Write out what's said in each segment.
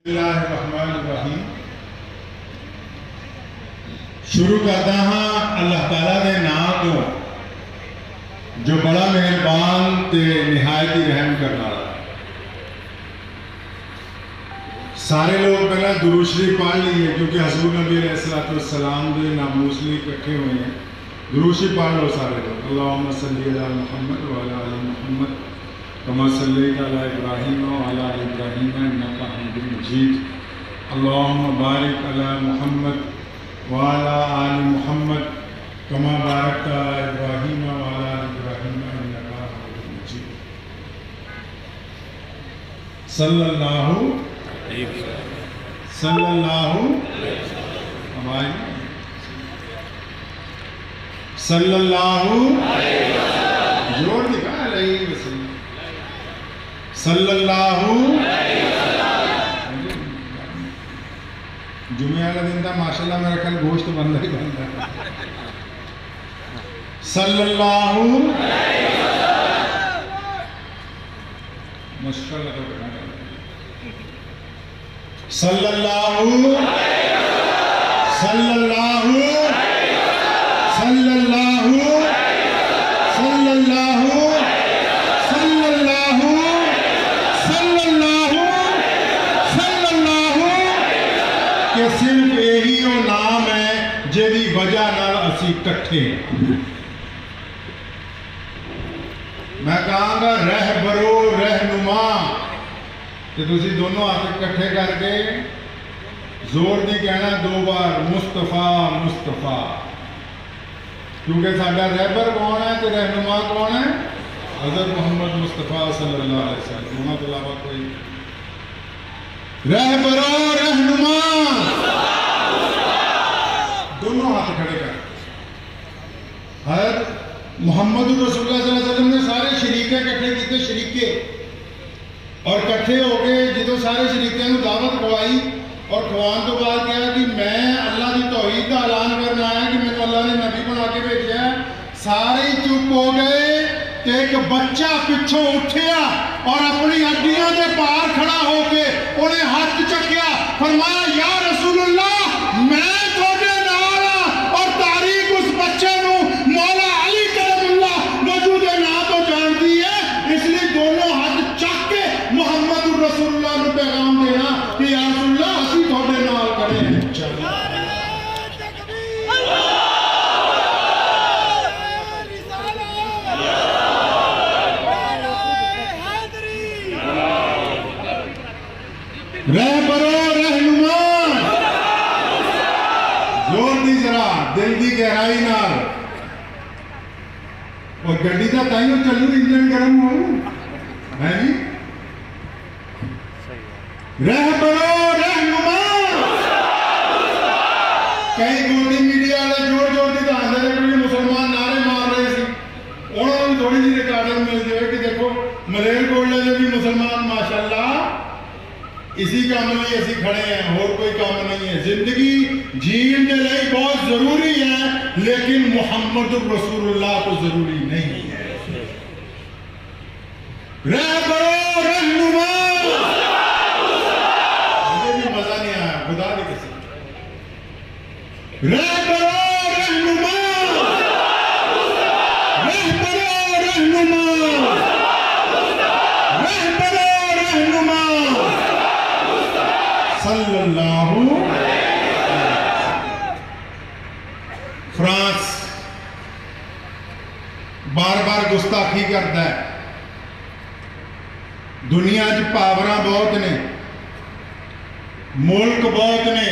اللہ الرحمن الرحیم شروع کرتا ہاں اللہ تعالیٰ دے نام تو جو بڑا مہربان تے نہایت رحم کرنا رہا۔ سارے لوگ پہلا درود شریف پڑھ لیے کیونکہ حضور نبی علیہ السلام دے ناموس لیے اکٹھے ہوئے ہیں۔ درود شریف پڑھ لو سارے لوگ۔ اللہم صلی علی محمد وعلی آل محمد کما صلیت علی ابراہیم وعلی آل ابراہیم انک حمید مجید۔ اللہم بارک علی محمد وعلی آل محمد کما بارکت علی ابراہیم وعلی آل ابراہیم انک حمید مجید۔ صلی اللہ ہماری صلی اللہ جوڑ دکھا علیہ وسلم صلی اللہ جمعہ والا دن تھا ماشاءاللہ میرا خیال گوشت بندہ ہی بنتا ہے۔ صلی اللہ مشکل تو صلی اللہ صلی اللہ صلی اللہ صلی اللہ صلی اللہ صلی اللہ صلی اللہ کہ صرف یہی وہ نام ہے جیدی وجہ نال اسی کٹھے میں کہاں گا رہبرو رہنما کہ تسی دونوں ہاتھ کٹھے کر کے زور دی کہنا دو بار مصطفیٰ مصطفیٰ، کیونکہ ساڈا رہبر کون ہے تو رہنما کون ہے؟ حضرت محمد مصطفیٰ صلی اللہ علیہ وسلم۔ انہوں کے علاوہ کوئی رہبر و رہنما دونوں ہاتھ کھڑے کر۔ حضرت محمد رسول اللہ صلی اللہ علیہ وسلم نے سارے شریکے کٹھے کیتے، شریکے اور کٹھے ہو کے جدو سارے شریکوں نے دعوت کھوائی اور کھوان تو بعد کیا کہ میں اللہ کی توحید کا اعلان کرنا ہے کہ میں اللہ نے نبی بنا کے بھیجا ہے۔ سارے چپ ہو گئے تو ایک بچہ پچھوں اٹھیا اور اپنی ہڈیاں دے پار کھڑا ہو کے انہیں ہاتھ چکیا، فرمایا یا رسول اللہ میں تھوڑے نال ہاں، اور تاریخ اس بچے نو مولا علی کرم اللہ وجود نا تو جانتی ہے، اس لیے دونوں ہاتھ چک کے محمد رسول اللہ نے پیغام دینا کہ یا رسول اللہ اسی تھوڑے نال کرے ہیں۔ رہبرو رہنما زور دی ذرا دل دی گہرائی نال اور گڈی دا تائیوں چلو انجن گرم ہو ہے جی۔ رہبرو رہنما کئی گوٹی میڈیا والے جوڑ جوڑ دی دہاندے دے کوئی مسلمان نعرے مار رہے سی، انہوں نے تھوڑی جی ریکارڈنگ مل جائے کہ دیکھو ملیر کوٹلے دے بھی مسلمان ماشاءاللہ اسی کام میں اسی کھڑے ہیں، اور کوئی کام نہیں ہے۔ زندگی جین کے لئے بہت ضروری ہے لیکن محمد رسول اللہ تو ضروری نہیں ہے۔ رہبرو رہنما مجھے بھی مزہ نہیں آیا خدا دی قسم۔ رہبرو رہنما رہبرو رہنما رہبرو رہنما صلی اللہ فرانس بار بار گستاخی کرتا ہے، دنیا جی پاوراں بہت نے، ملک بہت نے،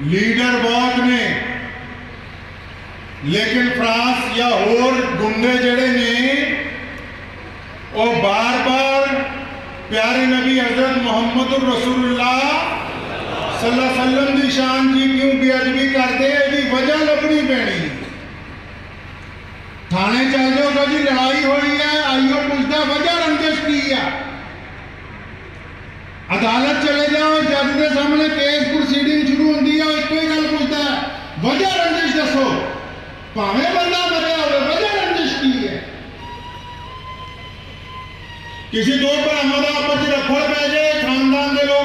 لیڈر بہت نے، لیکن فرانس یا اور گنڈے جڑے نے وہ بار بار پیارے نبی حضرت محمد رسول اللہ صلی اللہ علیہ وسلم دی شان جی کیوں بے ادبی کرتے ہیں، دی وجہ لبنی پینی۔ تھانے چل جو کہ جی لڑائی ہوئی ہے، آئیو پوچھتا وجہ رنجش کی ہے، عدالت چلے جاؤ جج کے سامنے کیس پروسیڈنگ شروع ہوندی ہے، ایک کوئی گل پوچھتا ہے وجہ رنجش دسو، پاویں بندہ مریا ہوئے وجہ رنجش کی ہے۔ کسی دو پر ہمارا آپس رکھوڑ پہ جائے خاندان دے لوگ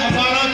1000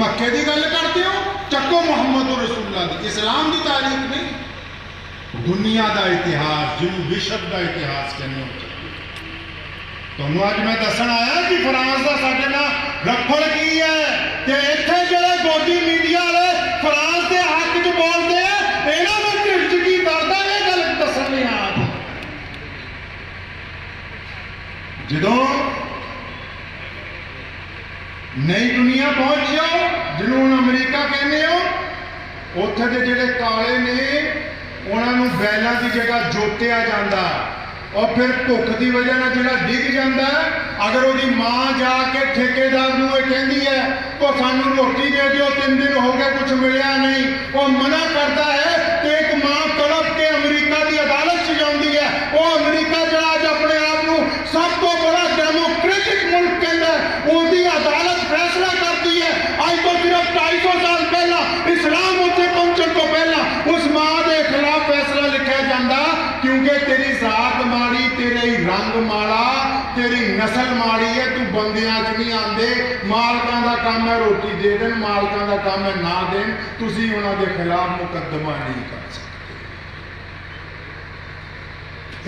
مکے کی گل کرتے ہو چکو محمد رسول اللہ دی اسلام کی تاریخ نہیں دنیا کا اتہاس جنہوں وشو کا اتہاس کہنے ہو تمہیں اج میں دسن آیا کہ فرانس کا سارے نال رفڑ کی ہے کہ اتنے جڑے گوڈی میڈیا والے فرانس کے حق چ بولتے ہیں یہاں میں ٹھٹ کی کرتا یہ گل دسن نہیں آ جدوں نئی دنیا پہنچ جاؤ جنہوں ہوں امریکہ کہنے ہو اتنے کے جڑے کالے نے انہوں بیلوں کی جگہ جوتیا جاتا اور پھر بھوک کی وجہ جڑا ڈگ جاتا ہے اگر وہ ماں جا کے ٹھیکیدار یہ کہتی ہے تو سانو روٹی دے دیو 3 دن ہو گئے کچھ ملیا نہیں وہ منع کرتا ہے تو ایک ماں تڑپ کے امریکہ کی عدالت سے جاتی ہے وہ امریکہ جڑا اج اپنے آپ کو سب کو بڑا ڈیموکریٹک ملک کہتا ہے وہ عدالت فیصلہ کرتی ہے آج تو صرف 250 سال پہلا اسلام اتنے پہنچنے کو پہلا اس ماں کے خلاف فیصلہ لکھا جاتا کیونکہ تیری ذات ماڑی تیرے رنگ ماڑا تیری نسل ماڑی ہے تو بندیاں چ نہیں آندے مالکاں دا کام ہے روٹی دے دین مالکاں دا کام ہے نہ دین تسی انہاں دے خلاف مقدمہ نہیں کر سکتے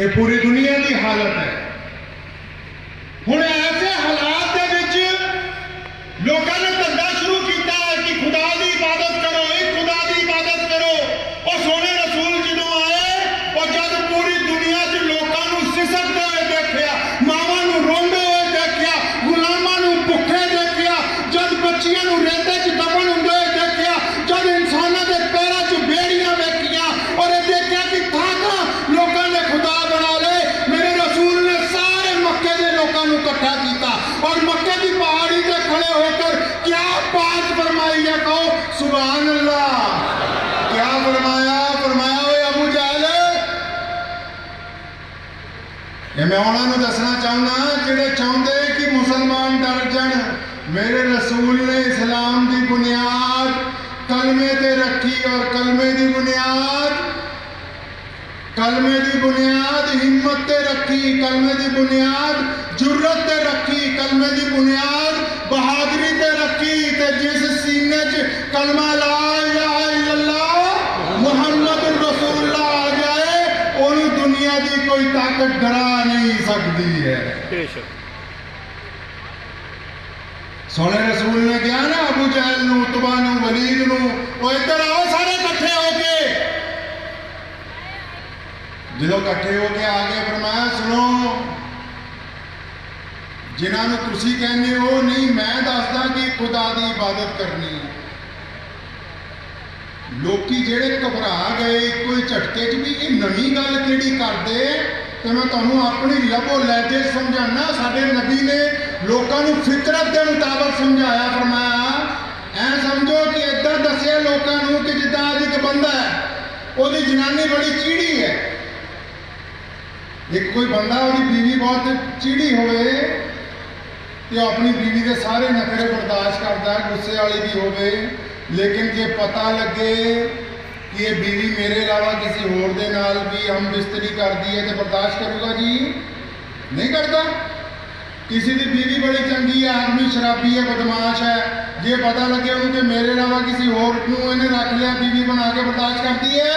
یہ پوری دنیا کی حالت ہے ہن ایسے حالات دے وچ لوکاں نے دھندا شروع کیتا ہے کہ خدا دی عبادت کرو ایک خدا دی عبادت کرو اور سونے رسول جدوں آئے اور جب پوری دنیا چ لوکاں نوں سسکدے ہوئے دیکھیا ماواں نوں روندے ہوئے دیکھیا غلاماں نوں بھکھے دیکھیا جب بچیاں نوں ریتے چ دفن ہوندے ہوئے دیکھیا جب انساناں دے پیراں چ بیڑیاں ویکھیاں اور یہ دیکھیا کہ تھاں لوکاں نے خدا بنا لے میرے رسول نے سارے مکے دے لوکاں نوں اکٹھا کیتا اور مکے دی پہاڑی تے کھڑے ہو کر کیا بات فرمائی ہے کہو سبحان اللہ کیا فرمایا ہوئے ابو جہل یہ میں انہوں نے دسنا چاہنا جڑے چاہتے کہ مسلمان ڈر جان میرے رسول نے اسلام دی بنیاد کلمے تے رکھی اور کلمے دی بنیاد ہمت تے رکھی کلمے دی بنیاد جرت تے رکھی کلمے دی بنیاد بہادری تے رکھی تے جس سینے چ کلمہ لا الہ الا اللہ محمد رسول اللہ آ جائے انہوں دنیا دی کوئی طاقت ڈرا نہیں سکتی ہے سونے رسول نے کیا نا ابو جہل نو عتبہ نو ولید نو وہ ادھر آؤ سارے کٹھے ہو کے جدو کٹھے ہو کے آگے فرمایا سنو جنہاں نو تسی کہنے ہو نہیں میں دسدا کہ خدا دی عبادت کرنی لوکی جڑے گھبرا گئے کوئی جھٹکے چ بھی یہ نویں گل کیڑی کردے تو میں تمہیں اپنی لب و لہجے سمجھانا سارے نبی نے لوگوں کو فطرت کے مطابق سمجھایا فرمایا اے سمجھو کہ ادھر دسیا لوگوں کہ جدہ آج ایک بندہ ہے وہ جنانی بڑی چیڑی ہے ایک کوئی بندہ وہ بیوی بہت چیڑی ہوئے تو اپنی بیوی کے سارے نخرے برداشت کرتا ہے غصے والی بھی ہوئے لیکن یہ پتہ لگے کہ یہ بیوی میرے علاوہ کسی اور دے نال بھی ہم بستری کر دی ہے تو برداشت کروں گا جی نہیں کرتا کسی دی بیوی بڑی چنگی ہے آدمی شرابی ہے بدماش ہے یہ پتہ لگے ان کے میرے علاوہ کسی اور کو انہیں رکھ لیا بیوی بنا کے برداشت کرتی ہے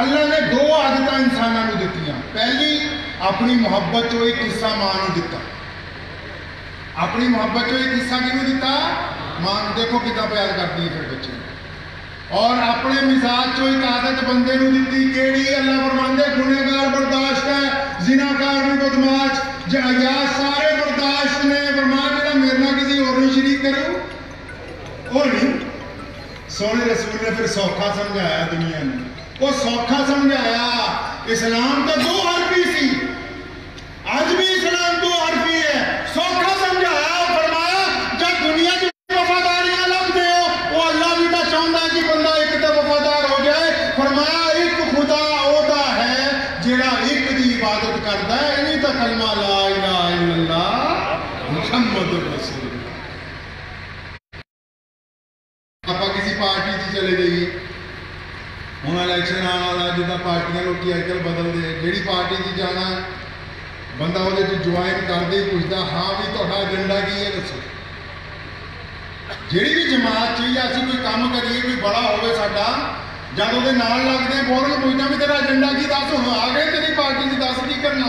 اللہ نے 2 عادتیں انسانوں کو دیتی ہیں پہلی اپنی محبت چو ایک حصہ ماں کو دیتا اپنی محبت چو ایک حصہ کیوں دیتا ماں دیکھو کتنا پیار کرتی ہے پھر بچے اور اپنے مزاج چو ایک عادت بندے نو دیتی کیڑی اللہ فرماندے گنہگار برداشت ہے زناکار بھی بدماش جہیاز سارے برداشت نے فرمایا جڑا میرے نال کسی اور نو شریک کرو اور نہیں سونے رسول نے پھر سوکھا سمجھایا دنیا نے وہ سوکھا سمجھایا اسلام تو 2 حرفی سی آج بھی اسلام 2 حرفی ہے سوکھا سمجھایا فرمایا جب دنیا کی وفاداریاں لگتے ہو وہ اللہ بھی تو چاہتا ہے کہ بندہ ایک تو وفادار ہو جائے فرمایا ایک خدا اودا ہے جڑا ایک دی عبادت کرتا ہے انہی تو کلمہ لا الہ الا اللہ محمد رسول اللہ آپ کسی پارٹی سے چلے جائیے ہوں الیکشن آنے والا جدہ پارٹیاں لوگ اج کل بدل دے جہی پارٹی سے جانا بندہ وہ جوائن کر دے پوچھتا ہاں بھی تہاڈا ایجنڈا کی ہے دسو ਜਿਹੜੀ ਵੀ ਜਮਾਤ 'ਚ ਜਾਂ ਅਸੀਂ ਕੋਈ ਕੰਮ ਕਰੀਏ, ਕੋਈ ਬੜਾ ਹੋਵੇ ਸਾਡਾ, ਜਦ ਉਹਦੇ ਨਾਲ ਲੱਗਦੇ ਫੌਰਨ ਪੁੱਛਦਾ ਵੀ ਤੇਰਾ ਏਜੰਡਾ ਕੀ, ਦੱਸ ਹੁਣ ਆ ਗਏ ਤੇਰੀ ਪਾਰਟੀ ਦੀ, ਦੱਸ ਕੀ ਕਰਨਾ।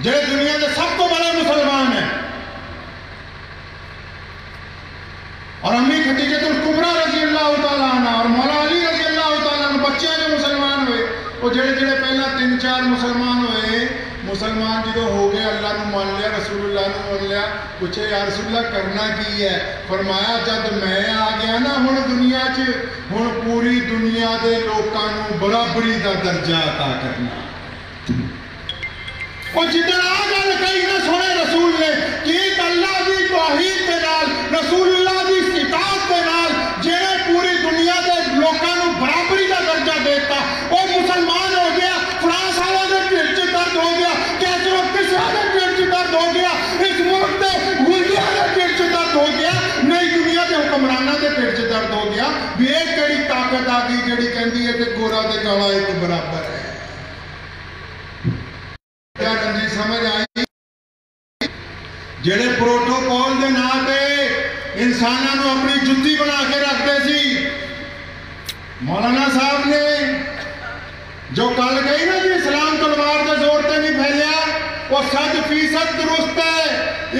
ਜਿਹੜੇ ਦੁਨੀਆ ਦੇ ਸਭ ਤੋਂ ਬੜੇ ਮੁਸਲਮਾਨ ਹੈ, اور امی خدیجہ الکبریٰ رضی اللہ تعالیٰ عنہ اور مولا علی رضی اللہ تعالیٰ عنہ بچے جو مسلمان ہوئے، وہ جڑے پہلا 3-4 مسلمان ہوئے، مسلمان جدو ہو گئے، اللہ نے مان لیا، رسول اللہ نے مان لیا، پوچھے یا رسول اللہ کرنا کی ہے؟ فرمایا جب میں آ گیا نا ہن دنیا چ، ہن پوری دنیا دے لوکاں نوں برابری دا درجہ عطا کرنا۔ اور جدن آ گل کہی نہ سونے رسول نے کہ اللہ دی توحید دے نال، رسول اللہ دی اطاعت دے نال جڑے پوری دنیا دے لوکاں نوں برابری دا درجہ دیتا، وہ مسلمان ہو گیا، فرانس والا دے ڈھڈ چ درد ہو گیا، کیسرو کسرا دے ڈھڈ چ درد ہو گیا، اس ملک دے غلیا دے ڈھڈ چ درد ہو گیا، نئی دنیا دے حکمراناں دے ڈھڈ چ درد ہو گیا بھی ایک کیڑی طاقت آ گئی جڑی کہندی ہے کہ گورا تے کالا ایک برابر ہے۔ کیا گنجی سمجھ آئی؟ جڑے پروٹوکول دے نا تے انساناں نوں اپنی جُتی بنا کے رکھتے سی، مولانا صاحب نے جو کل گئی نا جی اسلام تلوار دے زور تے نہیں پھیلیا، وہ 100% درست ہے۔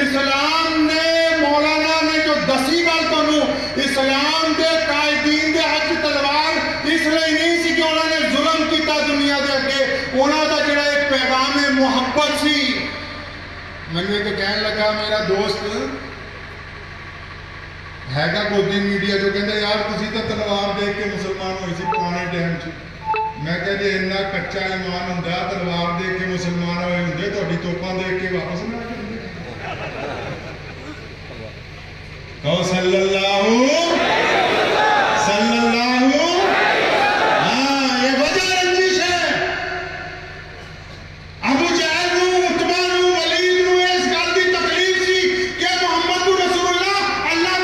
اسلام نے، مولانا نے جو دسی گل تانوں، اسلام دے قائدین دے ہاتھ تلوار اس لیے نہیں سی کہ انہوں نے ظلم کیتا دنیا دے اگے، انہوں دا جڑا ایک پیغام محبت سی۔ میں نے ایک کہنے لگا میرا دوست ہے گا گودی میڈیا جو کہندا یار تسی تو تلوار دیکھ کے مسلمان ہوئے سی پرانے ٹائم 'چ۔ میں کہ جی اتنا کچا ایمان ہوندا تلوار دیکھ کے مسلمان ہوئے ہوندے، تہاڈی توپاں دیکھ کے واپس نہ کرتے۔ کہو صلی اللہ ہاں، یہ وجہ رنجش ہے۔ ابو جہل نوں، عتبہ نوں، ولید نوں اس گل دی تکلیف سی کہ محمد رسول اللہ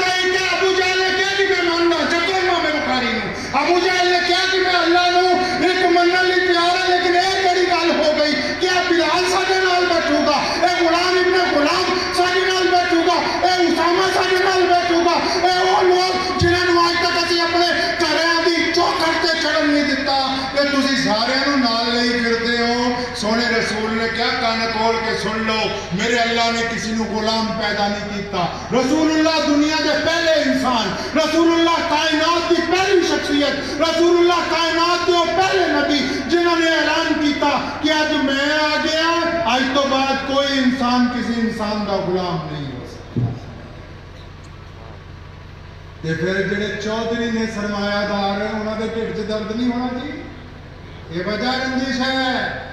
دا ایک ہے۔ ابو جہل نے کہا کہ میں ماننا، چکو امام بخاری نوں ابو جہل نے کہا کہ میں اللہ نوں ایک منن لئی تیار ہے، لیکن ایک بڑی گل ہو گئی کہ بلال ساڈے نال بیٹھو گا، اے غلام ابن غلام ساڈے نال بیٹھو گا، اے اسامہ ساڈے نال بیٹھو گا، اے وہ لوگ جنہاں نوں اج تک اسی اپنے گھراں دی چوکھٹ تے چڑھن نہیں دتا، کہ تسی سارے نوں نال لئی پھردے ہو۔ سونے رسول نے کیا کان کھول کے سن لو، میرے اللہ نے کسی نوں غلام پیدا نہیں کیتا۔ رسول اللہ دنیا دے پہلے انسان، رسول اللہ کائنات دی پہلی شخصیت، رسول اللہ کائنات دے وہ پہلے نبی جنہوں نے اعلان کیتا کہ آج میں آ گیا، آج تو بعد کوئی انسان کسی انسان دا غلام نہیں ہو سکتا۔ تے پھر جڑے چودھری نے سرمایہ دار ہیں انہاں دے ڈھڈ چ درد نہیں ہونا جی، یہ وجہ رنجش ہے۔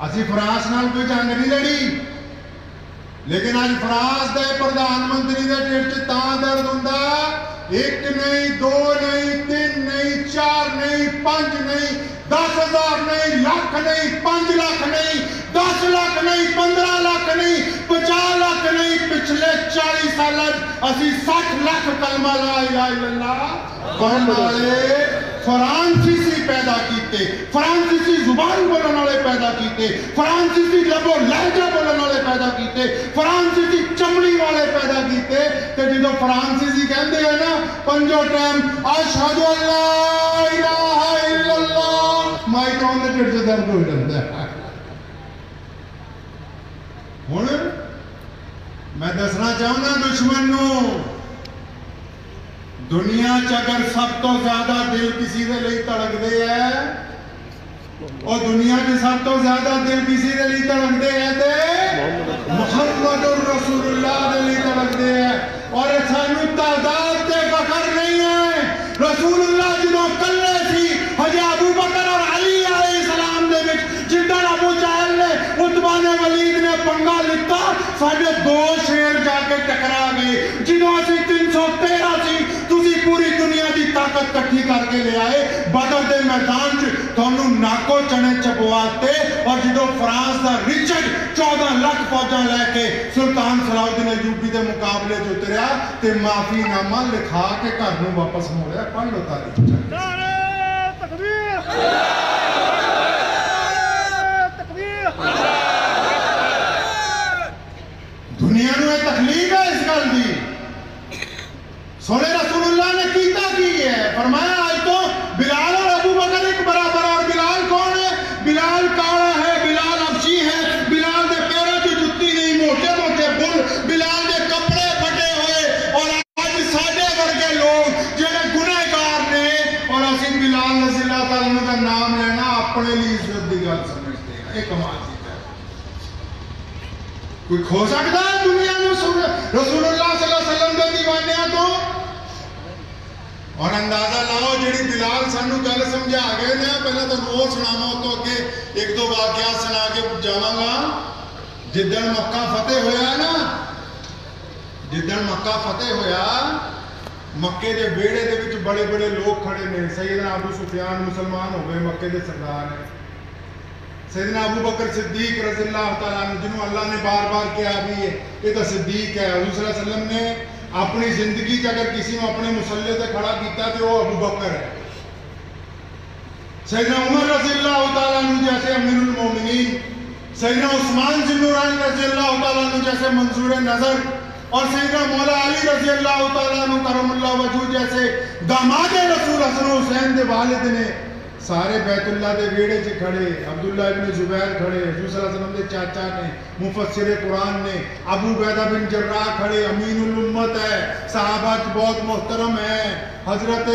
اسی فرانس نال کوئی جنگ نہیں لڑی، لیکن آج فرانس دے پردھان منتری دے ڈھڈ چ تاں درد ہوندا، ایک نہیں، دو نہیں، 3 نہیں، 4 نہیں، 5 نہیں، 10,000 نہیں، لاکھ نہیں، 5 لاکھ نہیں، 10 لاکھ نہیں، 15 لاکھ نہیں، 50 لاکھ نہیں، پچھلے 40 سالہ اسی 60 لاکھ کلمہ لا الہ الا اللہ پڑھن والے فرانسیسی پیدا کیتے، فرانسیسی زبان بولن والے پیدا کیتے، فرانسیسی لب و لہجہ بولن والے پیدا کیتے، فرانسیسی چمڑی والے پیدا کیتے۔ تے جدو فرانسیسی کہندے ہیں نا پنجو ٹائم اشہد ان لا الہ الا اللہ، مائکرون دے ڈھڈ چ درد ہو جاندا ہے۔ ہن میں دسنا چاہنا دشمن نوں، دنیا اگر سب تو زیادہ دل کسی دے لئی تڑک دے ہے، اور دنیا کی سب تو زیادہ دل کسی دے لئی تڑک دے ہے تے محمد رسول اللہ دے لئی تڑک دے ہے۔ اور سانو تعداد تے فخر نہیں ہے، رسول اللہ جنہوں کلے سی حضرت ابو بکر اور علی علیہ السلام دے وچ، جدن ابو جہل نے، عتبہ نے، ولید نے پنگا لتا، ساڈے 2 شیر جا کے ٹکرا گئے۔ جنہوں اسی 313 سی، تسی پوری دنیا دی طاقت کٹھی کر کے لے آئے، بدر دے میدان چ تھانوں ناکو چنے چپواتے، اور جدو فرانس دا رچرڈ 14 لاکھ فوجاں لے کے سلطان صلاح الدین ایوبی دے مقابلے چ اتریا تے معافی نامہ لکھا کے گھر نوں واپس موڑیا۔ پڑھ لو تاریخ۔ نعرہ تکبیر! نعرہ تکبیر! دنیا نو یہ تکلیف ہے اس گل دی. سونے رسول اللہ نے کیتا کی ہے؟ فرمایا آج تو بلال اور ابو بکر ایک برابر. اور بلال کون ہے؟ بلال کاڑا ہے، بلال حبشی ہے، بلال دے پیروں کی جتی نہیں، موٹے موٹے بل، بلال دے کپڑے پھٹے ہوئے. اور آج ساڈے ورگے لوگ جڑے گنہگار نے اور اسی بلال رضی اللہ تعالیٰ عنہ کا نام لینا اپنے لیے عزت دی گل سمجھتے ہیں. یہ کمال کی ہے. کوئی کھو سکتا ہے دنیا میں رسول اللہ صلی اللہ علیہ وسلم کے دیوانیاں تو؟ اور اندازہ لاؤ جڑی بلال سانو گل سمجھا گئے نا. پہلے تو وہ سناواں تو اگے ایک دو واقعات سنا کے جاواں گا. جدن مکہ فتح ہویا نا، جدن مکہ فتح ہویا، مکے دے بیڑے دے وچ بڑے بڑے لوگ کھڑے نے. سیدنا ابو سفیان مسلمان ہو گئے، مکے دے سردار ہیں. سیدنا ابو بکر صدیق رضی اللہ تعالیٰ عنہ جنہوں اللہ نے بار بار کیا بھی ہے یہ تو صدیق ہے. حضور صلی اللہ علیہ وسلم نے اپنی زندگی سے اگر کسی نے اپنے مسلح سے کھڑا کیتا تو وہ ابو بکر ہے. سیدنا عمر رضی اللہ تعالیٰ عنہ جیسے امیر المومنین، سیدنا عثمان ذوالنورین رضی اللہ تعالیٰ عنہ جیسے منظور نظر، اور سیدنا مولا علی رضی اللہ تعالیٰ عنہ کرم اللہ وجہ جیسے داماد رسول حسن و حسین دے والد نے سارے بیت اللہ دے ویڑے چ کھڑے. عبداللہ ابن زبیر کھڑے، حضور صلی اللہ علیہ وسلم دے چاچا نے، مفسر قرآن نے. ابو عبیدہ بن جراح کھڑے، امین الامت ہے، صحابہ بہت محترم ہے. حضرت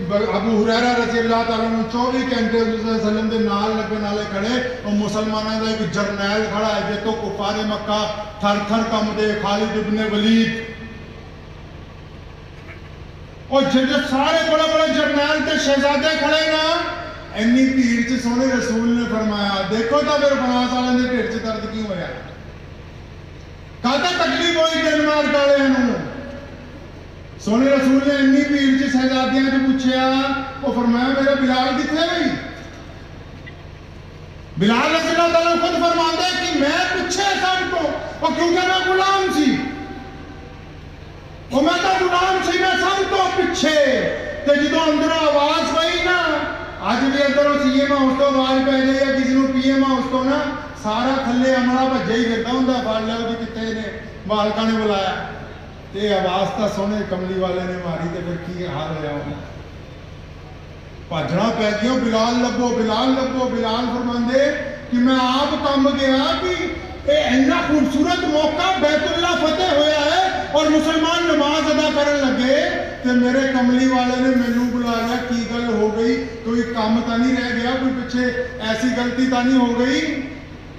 ابو ہریرہ رضی اللہ تعالیٰ عنہ 24 گھنٹے حضور صلی اللہ علیہ وسلم دے نال لگن والے کھڑے. اور مسلمانوں کا ایک جرنیل کھڑا ہے جے تو کفار مکہ تھر تھر کم دے، خالد ابن ولید. اور جو سارے بڑے بڑے جرنیل تے شہزادے کھڑے نا، اینی بھیڑ چ سونے رسول نے فرمایا دیکھو تو پھر بناس والے دے ڈھڈ چ درد کیوں ہویا؟ کہتا تکلیف ہوئی دن مار ڈالے انہوں. سونے رسول نے اینی بھیڑ چ شہزادیاں چ پوچھیا، وہ فرمایا میرا بلال کتنے گئی؟ بلال رضی اللہ تعالیٰ خود فرماتا ہے کہ میں پوچھے سب کو، اور کیونکہ میں غلام سی، اور میں تو غلام سی، میں سب تو پیچھے. تے جدو اندر آواز پئی نا، اج بھی اندر سی ایم ہاؤس تو آواز پی جائے یا کسی نے پی ایم ہاؤس تو نا، سارا تھلے عملہ بھجا ہی پھرتا ہوں. پڑ لو جی کتنے نے مالکا نے بلایا تے آواز تو سونے کملی والے نے ماری تے پھر کی حال ہوا ہونا. بھجنا پی گیا بلال لبو بلال لبو. بلال فرماندے کہ میں آپ کم گیا کہ اینا خوبصورت موقع بیت اللہ فتح ہویا ہے اور مسلمان نماز ادا کرن لگے تے میرے کملی والے نے مینوں بلایا، کی گل ہو گئی؟ کوئی کام تا نہیں رہ گیا؟ کوئی پیچھے ایسی غلطی تا نہیں ہو گئی؟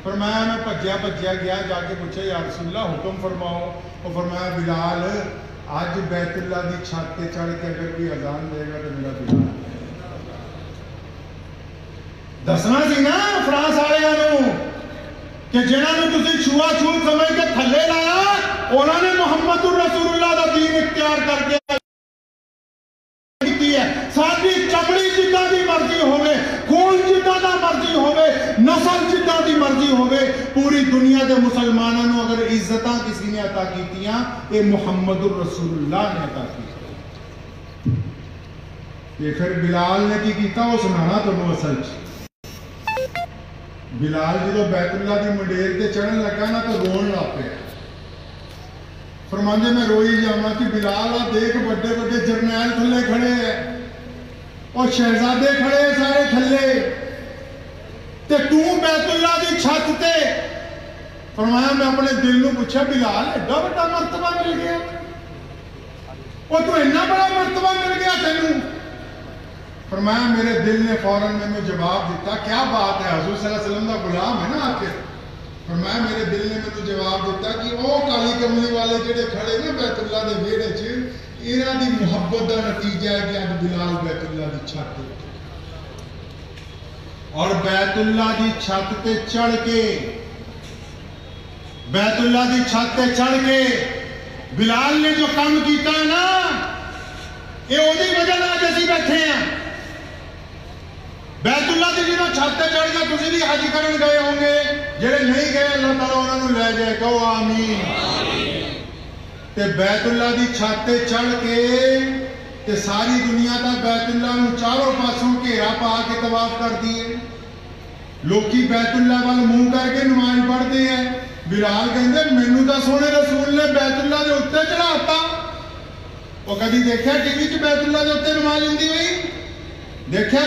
فرمایا میں بھجیا گیا، جا کے پوچھا یا رسول اللہ حکم فرماؤ. اور فرمایا بلال آج بیت اللہ دی چھت تے چڑھ کے اگر کوئی اذان دے گا تو میرا بلال دسنا سی نا فرانس والوں کہ جنہوں نے تسی چھوا چھوت سمجھ کے تھلے لایا، انہوں نے محمد الرسول اللہ دا دین اختیار کر کے ساری چمڑی جدہ دی مرضی ہوئے، خون جدہ دا مرضی ہوئے، نسل جدہ دی مرضی ہوئے، پوری دنیا دے مسلمانوں اگر عزتاں کسی نے عطا کیتیاں یہ محمد الرسول اللہ نے عطا کی. یہ پھر بلال نے کی کیتا وہ سنانا تو اصل بلال جدو بیت اللہ دی منڈیر تے چڑھن لگا نا تو رون لگ پیا. فرماندے میں روئی جاواں کہ بلال دیکھ بڑے بڑے جرنیل تھلے کھڑے ہیں اور شہزادے کھڑے ہیں سارے تھلے تے تو بیت اللہ دی چھت تے. فرمایا میں اپنے دل نو پوچھا بلال ایڈا بڑا مرتبہ مل گیا، اور تو اتنا بڑا مرتبہ مل گیا تینوں؟ فرمایا میرے دل نے فوراً میں جواب دیتا کیا بات ہے، حضور صلی اللہ علیہ وسلم کا غلام ہے نا آخر. فرمایا میرے دل نے مجھے جواب دیتا کہ وہ کالی کملی والے جڑے کھڑے نا بیت اللہ دے ویڑے چ، انہاں دی محبت دا نتیجہ ہے کہ اج بلال بیت اللہ دی چھت اور بیت اللہ دی چھت تے چڑھ کے بیت اللہ دی چھت تے چڑھ کے بلال نے جو کام کیتا ہے نا یہ وہی وجہ نال اسی بیٹھے ہیں. بیت اللہ دی جدوں چھت تے چڑھ کے تسی بھی حج کرن گئے ہوں گے، جڑے نہیں گئے اللہ تعالیٰ انہاں نوں لے جائے، کہو آمین. تے بیت اللہ دی چھت تے چڑھ کے تے ساری دنیا دا بیت اللہ نوں چاروں پاسوں گھیرا پا کے طواف کر دیے. لوکی بیت اللہ وال منہ کر کے نماز پڑھتے ہیں. بلال کہندے مینوں تا سونے رسول وہ کدی دیکھا ٹی وی چ بیت اللہ کے اتنے نماز ہوتی ہوئی؟ دیکھا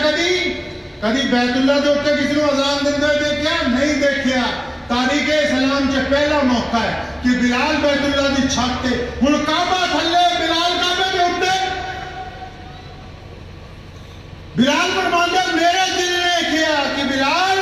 کدی بیت اللہ کے اتنے کسی کو اذان دیندے ہوئے دیکھا؟ نہیں دیکھا۔ تاریخ اسلام چ پہلا موقع ہے کہ بلال بیت اللہ کی چھت تے، ہن کعبہ تھلے، بلال کعبے کے اتنے۔ بلال فرماتا میرے دل نے کیا کہ بلال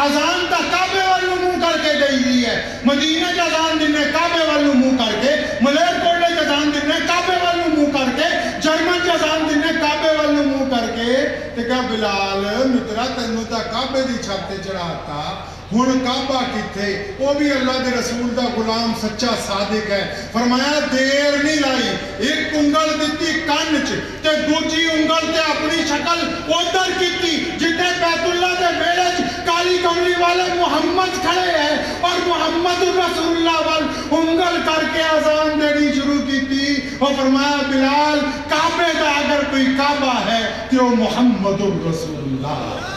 اذان تا کعبے والوں منہ کر کے گئی ہوئی ہے، مدینہ کا اذان دینے کعبے والوں منہ کر کے، ملیرکوٹلے کا اذان دینے کعبے والوں منہ کر کے، جرمن کا اذان دینے کعبے والوں منہ کر کے۔ تے کہا بلال مترا تینوں تا کعبے دی چھت تے چڑھاتا، ہن کعبہ کتھے؟ وہ بھی اللہ دے رسول دا غلام سچا صادق ہے، فرمایا دیر نہیں لائی، ایک انگل دیتی کان چ تے دوجی انگل تے اپنی شکل ادھر کیتی جتنے بیت اللہ دے بیڑے چ کالی کملی والے محمد کھڑے ہیں اور محمد رسول اللہ وال انگل کر کے اذان دینی شروع کیتی اور فرمایا بلال کعبے دا اگر کوئی کعبہ ہے تو وہ محمد رسول اللہ۔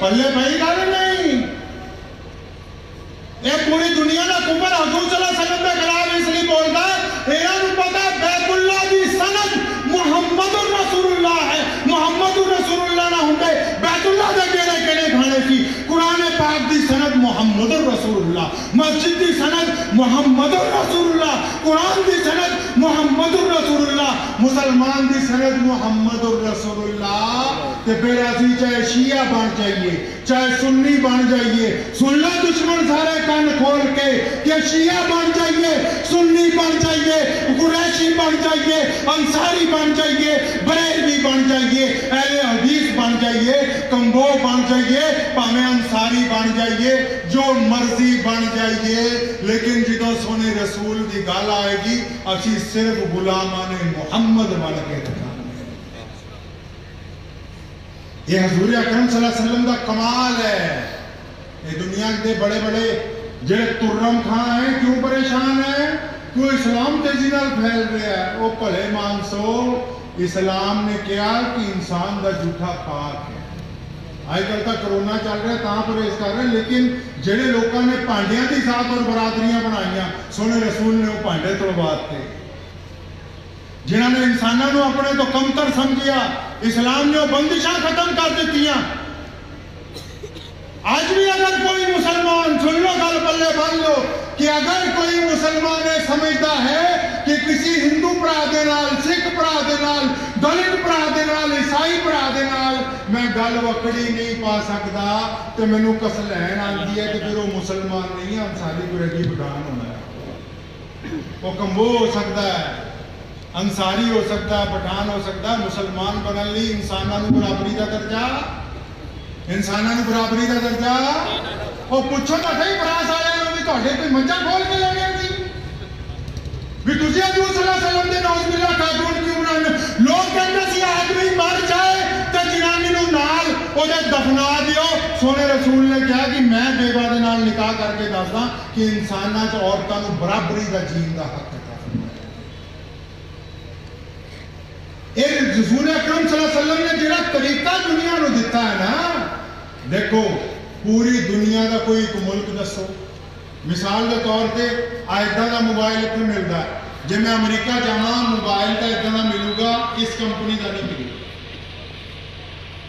پلے بھائی گانے نہیں، یہ پوری دنیا کا کفر حضور صلی اللہ علیہ وسلم کے خلاف اس لیے بولتا ہے، انہوں پتا بیت اللہ کی سند محمد رسول اللہ ہے، محمد رسول اللہ نہ ہوتے بیت اللہ دے کیڑے کیڑے کھانے سی، قرآن پاک دی سند محمد رسول اللہ، مسجد دی سند محمد رسول اللہ، قرآن دی سند محمد رسول اللہ، مسلمان دی سند محمد رسول اللہ۔ تے پھر اسی چاہے شیعہ بن جائیے چاہے سنی بن جائیے، سن لو دشمن سارے کان کھول کے کہ شیعہ بن جائیے، سنی بن جائیے، قریشی بن جائیے، انصاری بن جائیے، بریلوی بن جائیے، اہل حدیث بن جائیے، کمبو بن جائیے، پامے انصاری بن جائیے، جو مرضی بن جائیے، لیکن جدو سونے رسول دی گال آئے گی اسی صرف غلامان محمد بن کے رکھا۔ یہ حضور اکرم صلی اللہ علیہ وسلم دا کمال ہے۔ یہ دنیا کے بڑے بڑے جڑے ترم خان ہیں کیوں پریشان ہیں؟ کیوں اسلام تیزی نال پھیل رہا ہے؟ وہ بھلے مانسو اسلام نے کیا کہ انسان دا جھوٹا پاک ہے۔ آج کل تک کرونا چل رہا ہے تاں پرہیز کر رہے ہیں، لیکن جڑے لوگوں نے پانڈیاں دی ذات اور برادریاں بنائیاں سونے رسول نے وہ پانڈے توڑواتے، جنہوں نے انسانوں نے اپنے تو کمتر سمجھیا، اسلام نے وہ بندشاں ختم کر دیتیاں۔ آج بھی اگر کوئی مسلمان سن لو گل پلے بن لو کہ اگر کوئی مسلمان سمجھتا ہے کہ کسی ہندو بھرا دے نال، سکھ بھرا دے نال، دلت بھرا دے نال، عیسائی بھرا دے نال میں گل وکڑی نہیں پا سکتا تو مینوں کس لین آندی ہے کہ پھر وہ مسلمان نہیں ہے، انصاری برادری پٹھان ہونا ہے۔ وہ کمبو ہو سکتا ہے، انصاری ہو سکتا ہے، پٹھان ہو سکتا ہے، مسلمان بنن لی انساناں نوں برابری دا درجہ، انساناں نوں برابری دا درجہ، وہ پوچھو تو صحیح فراس والے نوں بھی تہاڈے کوئی منجا کھول کے لے گئے سی بھی تسی حضور صلی اللہ علیہ وسلم دے نعوذ باللہ خاتون کیوں بنانے؟ لوگ کہندے سی آدمی مر جائے تے جنانی نوں نال او دے دفنا دیو۔ سونے رسول نے کہا کہ میں بیوہ دے نال نکاح کر کے دسدا کہ انساناں تے عورتاں نوں برابری دا جین دا حق ہے۔ ایک رسول اکرم صلی اللہ علیہ وسلم نے جڑا طریقہ دنیا نو دیتا ہے نا، دیکھو پوری دنیا دا کوئی ایک ملک دسو، مثال کے طور پہ ایدا دا موبائل اتنے ملتا ہے، جی میں امریکہ جاواں موبائل کا ایدا دا ملوں گا اس کمپنی کا نہیں ملے گا۔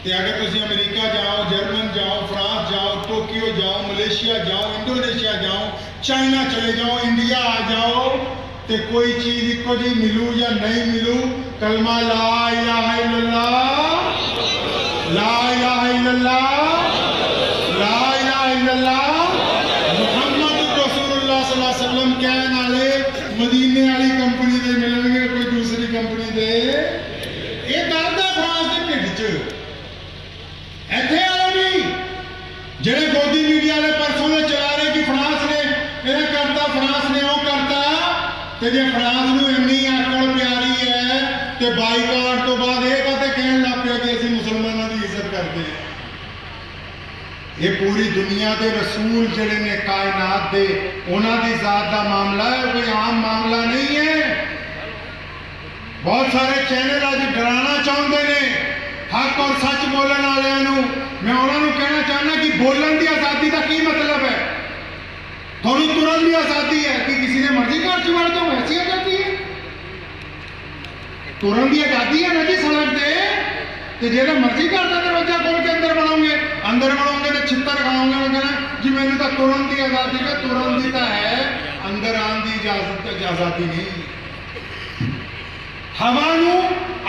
تے اگر تسی امریکہ جاؤ، جرمن جاؤ، فرانس جاؤ، ٹوکیو جاؤ، ملیشیا جاؤ، انڈونیشیا جاؤ، چائنا چلے جاؤ، انڈیا آ جاؤ، تے کوئی چیز ایک جی ملو یا نہیں ملو، کلمہ لا الہ الا اللہ، لا الہ الا اللہ، لا الہ الا اللہ، محمد رسول اللہ صلی اللہ علیہ وسلم کہنے والے مدینے والی کمپنی دے ملن گے، کوئی دوسری کمپنی دے۔ یہ کردا فرانس دے ڈھڈ چ ایتھے والے نہیں جڑے گودی میڈیا والے پرسوں نے چلا رہے کہ فرانس نے یہ کرتا، فرانس نے وہ کرتا، تے جے فرانس نو اینی عقل پیاری ہے تے بائیکاٹ تو بعد یہ کہتے کہنے لگ پیا کہ اسی مسلمانوں کی عزت کرتے ہیں۔ یہ پوری دنیا دے رسول جڑے نے کائنات دے انہاں دی ذات دا معاملہ ہے، کوئی عام معاملہ نہیں ہے۔ بہت سارے چینل آج ڈرانا چاہتے ہیں حق اور سچ بولن والوں میں انہوں نے کہنا چاہنا کہ بولن کی آزادی کا کی مطلب ہے؟ تھوڑی ترن کی آزادی ہے کہ کسی نے مرضی گھر چڑھ دو ایسی آزادی ہے؟ ترن کی آزادی ہے نا جی سڑک دے تو جہاں مرضی گھر کا دروازہ کھول کے اندر بڑھو گے تو چھتر کھاؤ گے میں کہنا جی مینو تو ترن کی آزادی ہے، ترن کی تو ہے اندر آن کی آزادی نہیں۔ ہوا نو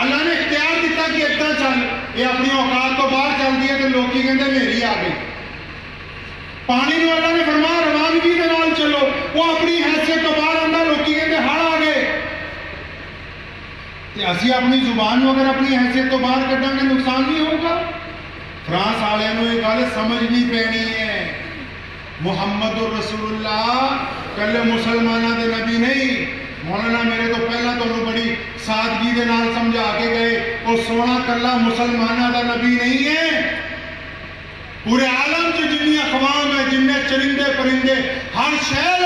اللہ نے اختیار دیتا کہ اتنا چل، یہ اپنی اوقات تو باہر چلتی ہے تو لوگ کہتے میری آ گئی۔ پانی نو اللہ نے فرمایا روانگی کے نال چلو، وہ اپنی حیثیت تو باہر آتا، لوگ کہتے ہڑ آ گئے۔ اسی اپنی زبان اگر اپنی حیثیت تو باہر کٹیں گے نقصان نہیں ہوگا۔ فرانس والوں یہ گل سمجھنی پینی ہے، محمد رسول اللہ کلے مسلمانوں کے نبی نہیں۔ مولانا میرے تو پہلا تو بڑی سادگی کے نال سمجھا کے گئے، وہ سونا کلا مسلمانوں کا نبی نہیں ہے، پورے عالم سے جنی اقوام ہے، جن چرندے پرندے ہر شہر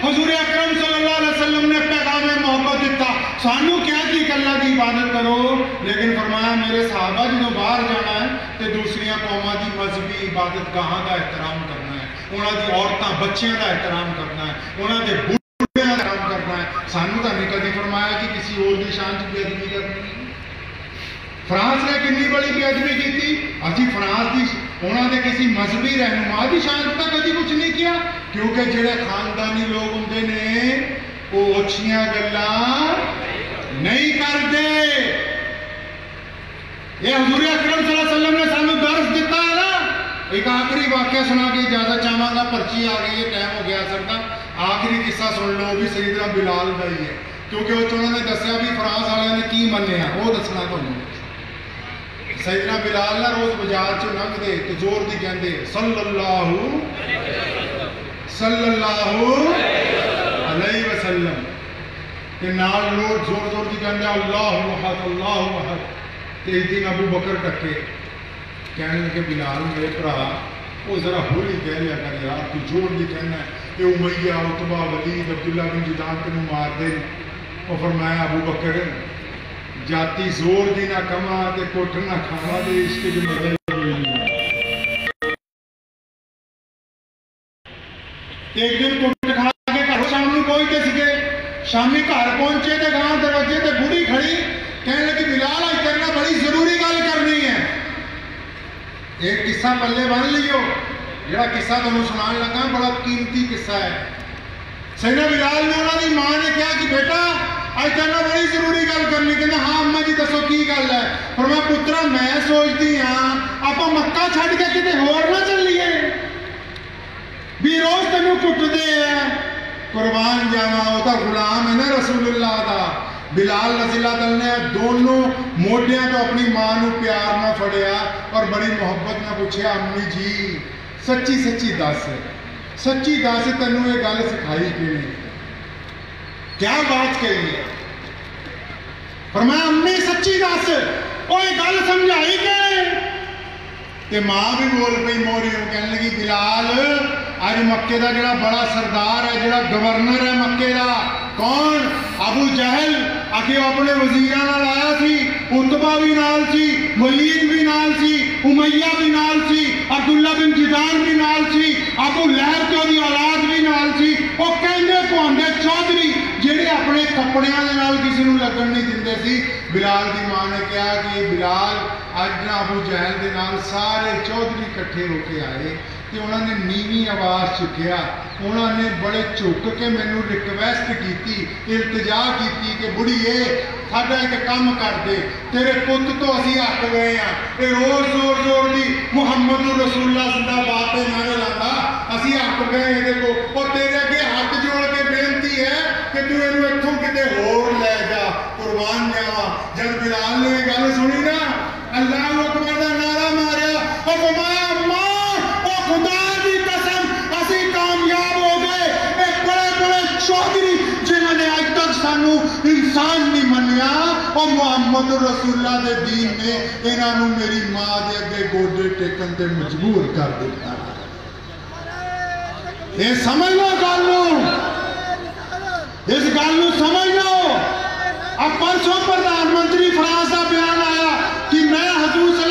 حضور اکرم صلی اللہ علیہ وسلم نے پیغام محبت دیتا۔ سانو کیا کہ اللہ کی عبادت کرو، لیکن فرمایا میرے صحابہ جنہوں باہر جانا ہے تو دوسری قوموں کی مذہبی عبادت گاہاں کا احترام کرنا ہے، انہوں کی عورتوں بچیاں کا احترام کرنا ہے، انہوں کے بوڑھے کا احترام کرنا ہے۔ سانو تو نہیں کبھی فرمایا کہ کسی اور کی شان کی بے ادبی کرنی ہے۔ فرانس نے کنی بڑی بے ادبی کی تھی، اسی فرانس کی انہوں نے کسی مذہبی رہنما کی شان کا کبھی کچھ نہیں کیا، کیونکہ جڑے خاندانی لوگ ہوندے نے وہ اچھیاں گلاں نہیں کرتے۔ یہ حضور اکرم صلی اللہ علیہ وسلم نے سانو درس دیتا ہے نا۔ ایک آخری واقعہ سنا کے اجازت چاہوں گا، پرچی آ گئی ہے، ٹائم ہو گیا سر کا۔ آخری قصہ سن لو، بھی سیدنا بلال کا ہی ہے، کیونکہ وہ انہوں نے دسیا بھی فرانس والوں نے کی منیا، وہ دسنا تمہیں۔ سیدنا بلال نہ روز بازار چ لنگ دے تو زور دی کہندے صلی اللہ علیہ وسلم، کہ نال لوگ زور زور دی کہندے اللہ احد اللہ احد۔ تے ایک دن ابو بکر ٹکے، کہنے لگے بلال میرے بھرا وہ ذرا ہولی کہہ لیا کر یار، تو زور دی کہنا ہے کہ امیہ عتبہ ولید عبداللہ بن جدعان تینوں مار دے۔ وہ فرمایا ابو بکر جاتی زور دی نہ کما تے کٹ نہ کھاوا دے عشق دی مدد کوئی نہیں۔ ایک دن کٹ کھا کے گھر شامی کوئی تے سکے، شامی گھر پہنچے تے گھر دروازے تے بوڑھی کھڑی، کہنے لگی بلال آج کرنا بڑی ضروری گل کرنی ہے۔ ایک قصہ پلے بن لیو، جڑا قصہ تمہیں سنان لگا بڑا قیمتی قصہ ہے۔ سیدنا بلال نے انہوں نے ماں نے کہا کہ بیٹا آج کرنا بڑی ضروری گل کرنی، کہنا ہاں اماں جی دسو کی گل ہے؟ فرمایا پترا میں سوچتی ہاں آپ مکہ چھڈ کے کتے ہور نہ چلیے، بھی روز تینوں کٹدے ہیں۔ قربان جاواں، وہ تو غلام ہے نا رسول اللہ دا۔ بلال رضی اللہ عنہ نے دونوں موڈیاں تو اپنی ماں نو پیار نہ پھڑیا اور بڑی محبت نہ پوچھیا امی جی سچی سچی دس، سچی دس تینوں یہ گل سکھائی کہ نہیں، کیا بات کہی ہے؟ فرمایا امی سچی دس، وہ گل سمجھائی کہ ماں بھی بول پئی موری ہوں، کہنے لگی بلال آج مکے دا جڑا بڑا سردار ہے، جڑا گورنر ہے مکے دا، کون؟ ابو جہل، آکے وہ اپنے وزیران آیا سی، عتبہ بھی نال سی، ولید بھی نال سی، امیہ بھی نال سی، عبداللہ بن جدعان بھی نال سی، ابو لہب کے دی اولاد بھی نال سی۔ وہ کہندے پوندے چودھری جڑے اپنے کپڑیاں دے نال کسی نوں لگن نہیں دیندے سی۔ بلال دی ماں نے کہا کہ بلال اج نہ ابو جہل دے نال سارے چودھری کٹھے ہو کے آئے کہ انہوں نے نیویں آواز چکیا، انہوں نے بڑے چک کے مینوں ریکویسٹ کیتی، التجا کیتی کہ بڑھیے ساڈا ایک کام کر دے، تیرے پت تو اسی اک گئے ہیں، اے روز زور زور دی محمد رسول اللہ زندہ باد دے نعرے لاتا، اسی اک گئے ہیں دیکھو، اور تیرے اگے ہاتھ جوڑ کے بےنتی ہے کہ تو اینوں اتھوں کتے ہور لے جا۔ قربان جاواں، جب بلال نے یہ گل سنی نا اللہ اکبر دا نعرہ ماریا اور فرمایا اماں او خدا دی قسم اسی کامیاب ہو گئے۔ ایک بڑے بڑے چودھری جنہوں نے آج تک سانو انسان نہیں منیا اور محمد رسول اللہ دے دین نے انہاں نوں میری ماں دے اگے گوڈے ٹیکن تے مجبور کر دیتا۔ یہ سمجھ لو گل نوں، اس گل نوں سمجھ لو۔ اب پرسوں پردھان منتری فرانس کا بیان آیا کہ میں حضور صلی